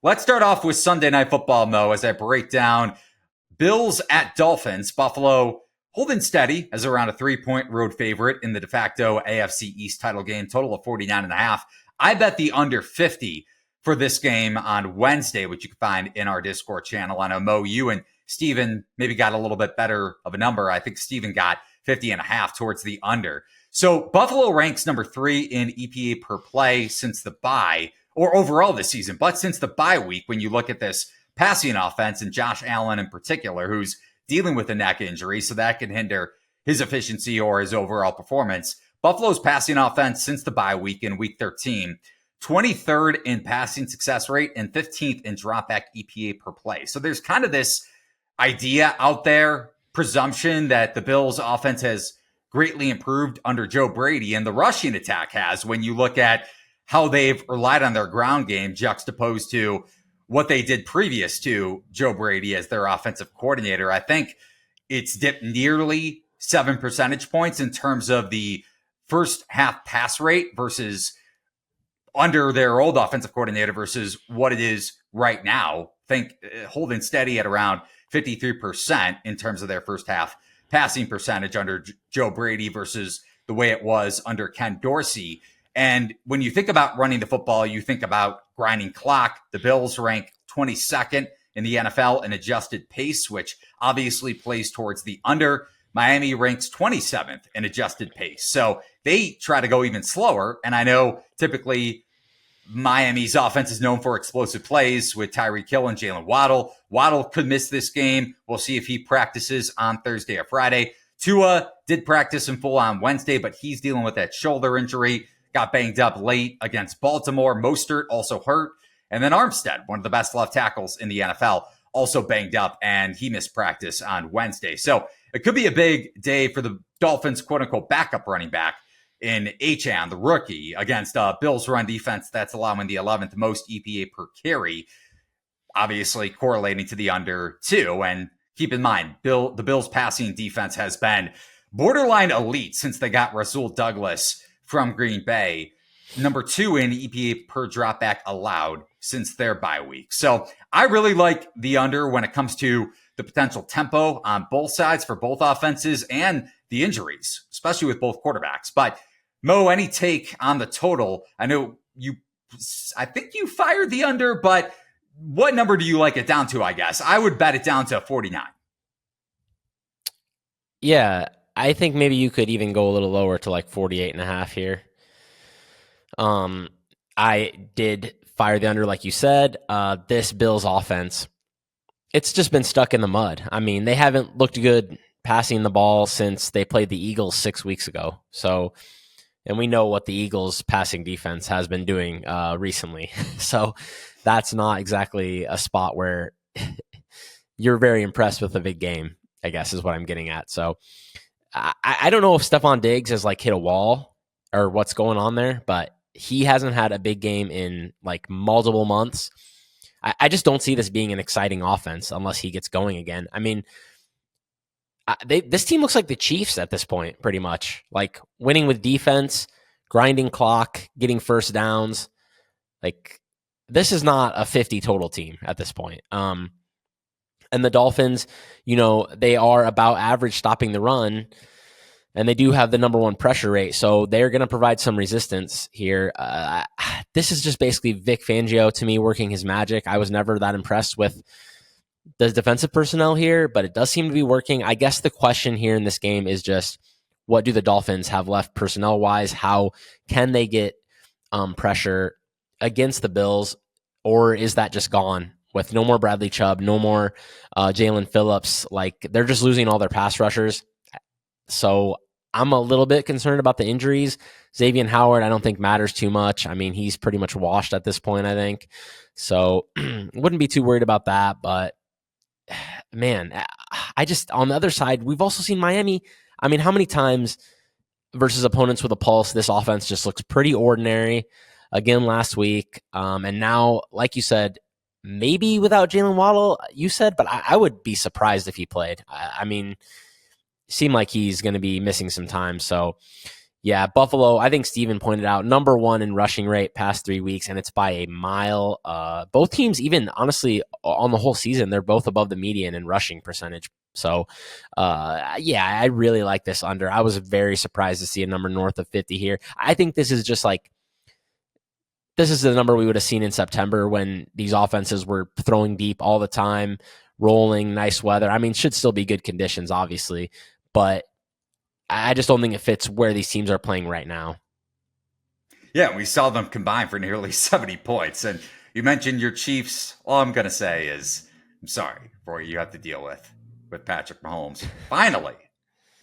Let's start off with Sunday Night Football, Mo, as I break down Bills at Dolphins. Buffalo holding steady as around a 3-point road favorite in the de facto AFC East title game, total of 49.5. I bet the under 50 for this game on Wednesday, which you can find in our Discord channel. I know, Mo, you and Steven maybe got a little bit better of a number. I think Steven got 50.5 towards the under. So Buffalo ranks number 3 in EPA per play since the bye, or overall this season. But since the bye week, when you look at this passing offense and Josh Allen in particular, who's dealing with a neck injury, so that can hinder his efficiency or his overall performance. Buffalo's passing offense since the bye week in week 13, 23rd in passing success rate and 15th in dropback EPA per play. So there's kind of this idea out there, presumption that the Bills offense has greatly improved under Joe Brady, and the rushing attack has, when you look at how they've relied on their ground game juxtaposed to what they did previous to Joe Brady as their offensive coordinator. I think it's dipped nearly 7 percentage points in terms of the first half pass rate versus under their old offensive coordinator versus what it is right now. Think holding steady at around 53% in terms of their first half passing percentage under Joe Brady versus the way it was under Ken Dorsey. And when you think about running the football, you think about grinding clock. The Bills rank 22nd in the NFL in adjusted pace, which obviously plays towards the under. Miami ranks 27th in adjusted pace. So they try to go even slower. And I know typically Miami's offense is known for explosive plays with Tyreek Hill and Jalen Waddle. Waddle could miss this game. We'll see if he practices on Thursday or Friday. Tua did practice in full on Wednesday, but he's dealing with that shoulder injury. Got banged up late against Baltimore. Mostert also hurt. And then Armstead, one of the best left tackles in the NFL, also banged up, and he missed practice on Wednesday. So it could be a big day for the Dolphins' quote-unquote backup running back in Achane, the rookie, against Bills' run defense that's allowing the 11th most EPA per carry, obviously correlating to the under, too. And keep in mind, the Bills' passing defense has been borderline elite since they got Rasul Douglas from Green Bay, number 2 in EPA per dropback allowed since their bye week. So I really like the under when it comes to the potential tempo on both sides for both offenses and the injuries, especially with both quarterbacks. But Mo, any take on the total? I think you fired the under, but what number do you like it down to, I guess? I would bet it down to 49. Yeah, I think maybe you could even go a little lower to like 48.5 here. I did fire the under, like you said. This Bills offense, it's just been stuck in the mud. I mean, they haven't looked good passing the ball since they played the Eagles 6 weeks ago. So, and we know what the Eagles passing defense has been doing recently. So that's not exactly a spot where you're very impressed with a big game, I guess is what I'm getting at. So I don't know if Stephon Diggs has like hit a wall or what's going on there, but he hasn't had a big game in like multiple months. I just don't see this being an exciting offense unless he gets going again. I mean, this team looks like the Chiefs at this point, pretty much. Like winning with defense, grinding clock, getting first downs. Like this is not a 50 total team at this point. And the Dolphins, they are about average stopping the run, and they do have the number 1 pressure rate. So they're going to provide some resistance here. This is just basically Vic Fangio to me working his magic. I was never that impressed with the defensive personnel here, but it does seem to be working. I guess the question here in this game is just, what do the Dolphins have left personnel-wise? How can they get pressure against the Bills, or is that just gone? With no more Bradley Chubb, no more Jalen Phillips, like they're just losing all their pass rushers. So I'm a little bit concerned about the injuries. Xavier Howard, I don't think matters too much. I mean, he's pretty much washed at this point, I think. So wouldn't be too worried about that. But man, I just, on the other side, we've also seen Miami. I mean, how many times versus opponents with a pulse, this offense just looks pretty ordinary. Again, last week. And now, like you said, maybe without Jalen Waddle, you said, but I would be surprised if he played. I mean, seemed like he's going to be missing some time. So, Yeah, Buffalo, I think Steven pointed out, number one in rushing rate past 3 weeks, and it's by a mile. Both teams, even honestly, on the whole season, they're both above the median in rushing percentage. So, yeah, I really like this under. I was very surprised to see a number north of 50 here. I think this is just like, this is the number we would have seen in September when these offenses were throwing deep all the time, rolling, nice weather. I mean, should still be good conditions, obviously, but I just don't think it fits where these teams are playing right now. Yeah, we saw them combine for nearly 70 points. And you mentioned your Chiefs. All I'm going to say is, I'm sorry for what you have to deal with Patrick Mahomes. Finally,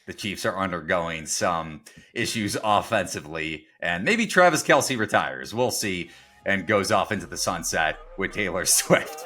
the Chiefs are undergoing some issues offensively, and maybe Travis Kelce retires. We'll see, and goes off into the sunset with Taylor Swift.